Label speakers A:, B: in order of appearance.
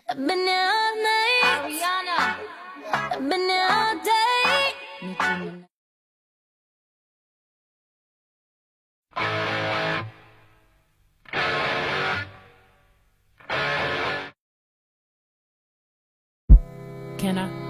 A: I've been here all night. Ariana. I've been here all day.
B: Can I?